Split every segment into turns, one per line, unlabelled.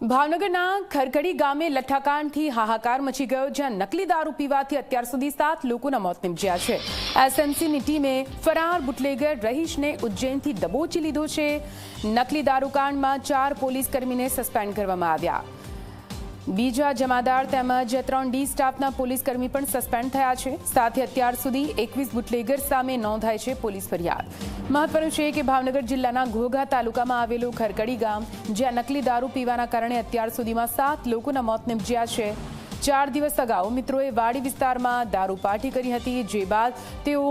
ભાવનગરના ખરખડી ગામે લઠ્ઠાકાંડથી હાહાકાર મચી ગયો, જ્યાં નકલી દારૂ પીવાથી અત્યાર સુધી 7 લોકોના મોત નિપજ્યા છે। એસએમસીની ટીમે ફરાર બુટલેગર રહીશને ઉજ્જૈનથી દબોચી લીધો છે। નકલી દારૂકાંડમાં 4 પોલીસ કર્મીને સસ્પેન્ડ કરવામાં આવ્યા। બીજા જમાદાર તેમજ 3D સ્ટાફના પોલીસ કર્મી પણ સસ્પેન્ડ થયા છે। સાથે અત્યાર સુધી 21 બુટલેગર સામે નોંધાઈ છે પોલીસ ફરિયાદ। મહત્વનું છે કે ભાવનગર જિલ્લાના ઘોઘા તાલુકામાં આવેલું ખરખડી ગામ, જ્યાં નકલી દારૂ પીવાના કારણે અત્યાર સુધીમાં 7 લોકોના મોત નિપજ્યા છે। 4 દિવસ અગાઉ મિત્રોએ વાડી વિસ્તારમાં દારૂ પાર્ટી કરી હતી, જે બાદ તેઓ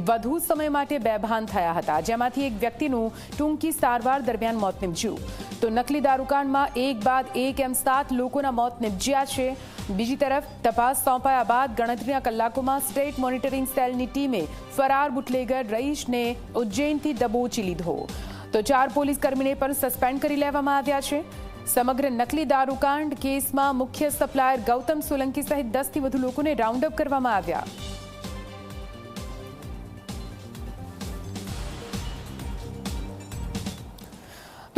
વધુ સમય માટે બેભાન થયા હતા, જેમાંથી એક વ્યક્તિનું ટૂંકી સારવાર દરમિયાન મોત નિપજ્યું। તો નકલી દારૂકાંડમાં એક બાદ એક એમ 7 લોકોના મોત નિપજ્યા છે। બીજી તરફ તપાસ સોંપાયા બાદ ગણતરીના કલાકોમાં સ્ટેટ મોનિટરિંગ સેલની ટીમે ફરાર બુટલેગર રહીશને ઉજ્જૈનથી દબોચી લીધો। તો 4 પોલીસ કર્મીને પણ સસ્પેન્ડ કરી લેવામાં આવ્યા છે। સમગ્ર નકલી દારૂકાંડ કેસમાં મુખ્ય સપ્લાયર ગૌતમ સોલંકી સહિત 10થી વધુ લોકોને રાઉન્ડ અપ કરવામાં આવ્યા।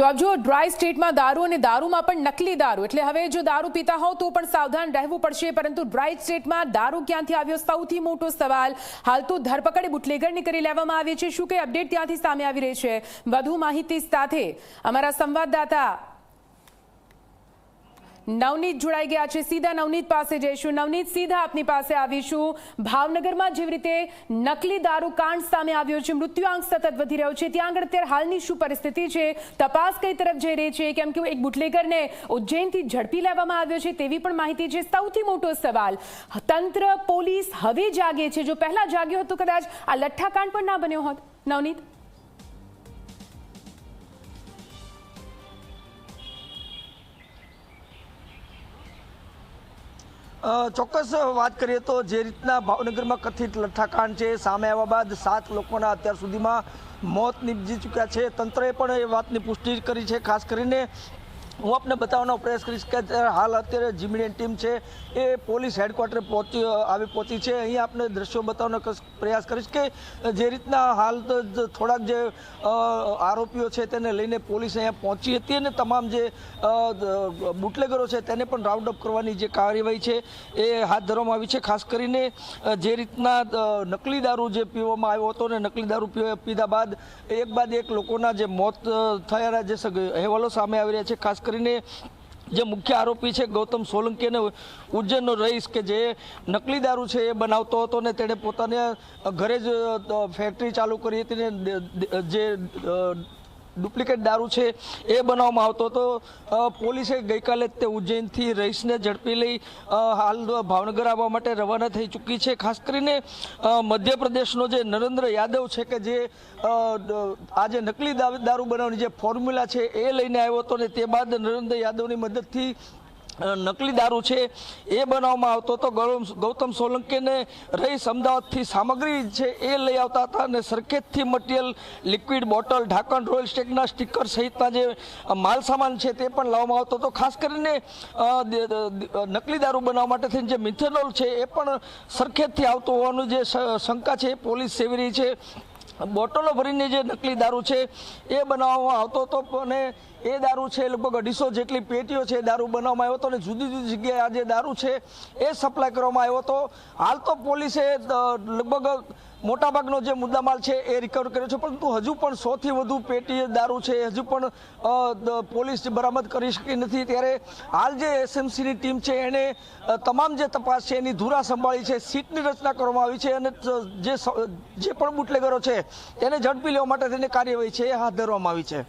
તો આપ જો ડ્રાય સ્ટેટમાં દારૂ અને દારૂમાં પણ નકલી દારૂ, એટલે હવે જો દારૂ પીતા હોવ તો પણ સાવધાન રહેવું પડશે। પરંતુ ડ્રાય સ્ટેટમાં દારૂ ક્યાંથી આવ્યો, સૌથી મોટો સવાલ। હાલ તો ધરપકડ બુટલેગરની કરી લેવામાં આવી છે। શું કઈ અપડેટ ત્યાંથી સામે આવી રહી છે? વધુ માહિતી સાથે અમારા સંવાદદાતા નવનીત જોડાઈ ગયા છે। સીધા નવનીત પાસે જઈશું। નવનીત, સીધા આપની પાસે આવીશું। ભાવનગરમાં જેવી રીતે નકલી દારૂ કાંડ સામે આવ્યો છે, મૃત્યુઆંક સતત વધી રહ્યો છે, ત્યાં આગળ અત્યારે હાલની શું પરિસ્થિતિ છે? તપાસ કઈ તરફ જઈ રહી છે? કેમ કે એક બુટલેગરને ઉજ્જૈનથી ઝડપી લેવામાં આવ્યો છે તેવી પણ માહિતી છે। સૌથી મોટો સવાલ, તંત્ર, પોલીસ હવે જાગે છે। જો પહેલા જાગ્યો હતો કદાચ આ લઠ્ઠાકાંડ પણ ના બન્યો હોત। નવનીત,
ચોક્કસ વાત કરીએ તો જે રીતના ભાવનગરમાં કથિત લઠ્ઠાકાંડ છે સામે આવ્યા બાદ 7 લોકોના અત્યાર સુધીમાં મોત નિપજી ચૂક્યા છે। તંત્રએ પણ એ વાતની પુષ્ટિ કરી છે। ખાસ કરીને હું આપને બતાવવાનો પ્રયાસ કરીશ કે હાલ અત્યારે જીમીડીની ટીમ છે એ પોલીસ હેડક્વાર્ટરે પહોંચી છે। અહીંયા આપણે દ્રશ્યો બતાવવાનો પ્રયાસ કરીશ કે જે રીતના હાલ થોડાક જે આરોપીઓ છે તેને લઈને પોલીસ અહીંયા પહોંચી હતી અને તમામ જે બુટલેગરો છે તેને પણ રાઉન્ડ અપ કરવાની જે કાર્યવાહી છે એ હાથ ધરવામાં આવી છે। ખાસ કરીને જે રીતના નકલી દારૂ જે પીવામાં આવ્યો હતો અને નકલી દારૂ પીધા બાદ એક લોકોના જે મોત થયાના જે અહેવાલો સામે આવી રહ્યા છે। ખાસ કરીને જે મુખ્ય આરોપી છે ગૌતમ સોલંકી અને ઉજ્જૈનનો રહીશ કે જે નકલી દારૂ છે એ બનાવતો હતો ને તેણે પોતાને ઘરે જ ફેક્ટરી ચાલુ કરી હતી ને જે ડુપ્લિકેટ દારૂ છે એ બનાવવામાં આવતો હતો। પોલીસે ગઈકાલે તે ઉજ્જૈનથી રહીશને ઝડપી લઈ હાલ ભાવનગર આવવા માટે રવાના થઈ ચૂકી છે। ખાસ કરીને મધ્યપ્રદેશનો જે નરેન્દ્ર યાદવ છે કે જે આ જે નકલી દારૂ બનાવવાની જે ફોર્મ્યુલા છે એ લઈને આવ્યો હતો ને તે બાદ નરેન્દ્ર યાદવની મદદથી નકલી દારૂ છે એ બનાવવામાં આવતો હતો। ગૌતમ સોલંકીને રહીશ અમદાવાદથી સામગ્રી છે એ લઈ આવતા હતા અને સરખેજથી મટીરિયલ, લિક્વિડ બોટલ, ઢાંકણ, રોયલ સ્ટેકના સ્ટીકર સહિતના જે માલ સામાન છે તે પણ લાવવામાં આવતો હતો। ખાસ કરીને નકલી દારૂ બનાવવા માટે થઈને જે મિથેનોલ છે એ પણ સરખેજથી આવતું હોવાનું જે શંકા છે એ પોલીસ સેવી રહી છે। બોટલો ભરીને જે નકલી દારૂ છે એ બનાવવામાં આવતો હતો અને એ દારૂ છે લગભગ 250 જેટલી પેટીઓ છે દારૂ બનાવવામાં આવ્યો હતો અને જુદી જુદી જગ્યાએ આ જે દારૂ છે એ સપ્લાય કરવામાં આવ્યો હતો। હાલ તો પોલીસે લગભગ મોટાભાગનો જે મુદ્દામાલ છે એ રિકવર કર્યો છે, પરંતુ હજુ પણ 100થી વધુ પેટી દારૂ છે હજુ પણ પોલીસ બરામદ કરી શકી નથી। ત્યારે હાલ જે એસએમસીની ટીમ છે એને તમામ જે તપાસ છે એની ધુરા સંભાળી છે, સીટની રચના કરવામાં આવી છે અને જે પણ બુટલેગરો છે તેને ઝડપી લેવા માટે તેની કાર્યવાહી છે એ હાથ ધરવામાં આવી છે।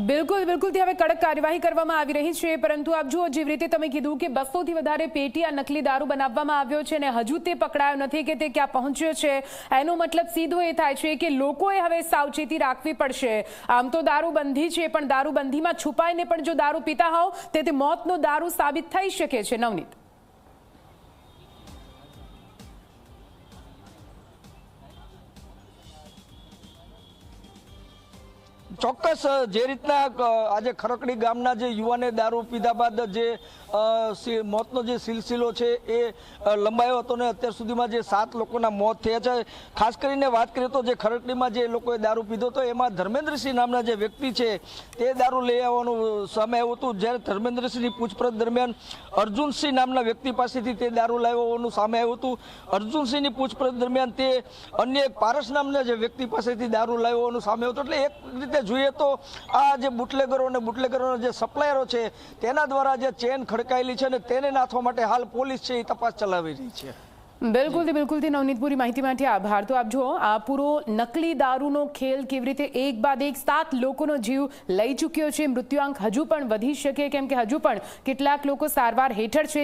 બિલકુલ બિલકુલ, હવે કડક કાર્યવાહી કરવામાં આવી રહી છે। પરંતુ આપ જુઓ, જેવી રીતે તમે કીધું કે 200થી વધારે પેટી આ નકલી દારૂ બનાવવામાં આવ્યો છે અને હજુ તે પકડાયો નથી કે તે ક્યાં પહોંચ્યો છે, એનો મતલબ સીધો એ થાય છે કે લોકોએ હવે સાવચેતી રાખવી પડશે। આમ તો દારૂબંધી છે, પણ દારૂબંધીમાં છુપાઈને પણ જો દારૂ પીતા હોવ તે મોતનો દારૂ સાબિત થઈ શકે છે। નવનીત,
ચોક્કસ જે રીતના આજે ખરકડી ગામના જે યુવાને દારૂ પીધા બાદ જે મોતનો જે સિલસિલો છે એ લંબાયો હતો ને અત્યાર સુધીમાં જે 7 લોકોના મોત થયા છે. ખાસ કરીને વાત કરીએ તો જે ખરકડીમાં જે લોકોએ દારૂ પીધો હતો એમાં ધર્મેન્દ્રસિંહ નામના જે વ્યક્તિ છે તે દારૂ લઈ આવવાનું સામે આવ્યું હતું. જ્યારે ધર્મેન્દ્રસિંહની પૂછપરછ દરમિયાન અર્જુનસિંહ નામના વ્યક્તિ પાસેથી તે દારૂ લાવવાનું સામે આવ્યું હતું. અર્જુનસિંહની પૂછપરછ દરમિયાન તે અન્ય એક પારસ નામના જે વ્યક્તિ પાસેથી દારૂ લાવવાનું સામે આવ્યું હતું. એટલે એક રીતે જોઈએ તો આ જે બુટલેગરો અને બુટલેગરોના જે સપ્લાયરો છે તેના દ્વારા જે ચેન ખડકાયેલી છે ને તેને નાથવા માટે હાલ પોલીસ છે એ તપાસ ચલાવી રહી છે.
બિલકુલથી નવનીતપુરી માહિતી માટે આભાર. તો આપ જુઓ, આ પૂરો નકલી દારૂનો ખેલ કેવી રીતે એક બાદ એક 7 લોકોનો જીવ લઈ ચૂક્યો છે. મૃત્યુઆંક હજુ પણ વધી શકે કેમ કે હજુ પણ કેટલાક લોકો સારવાર હેઠળ છે.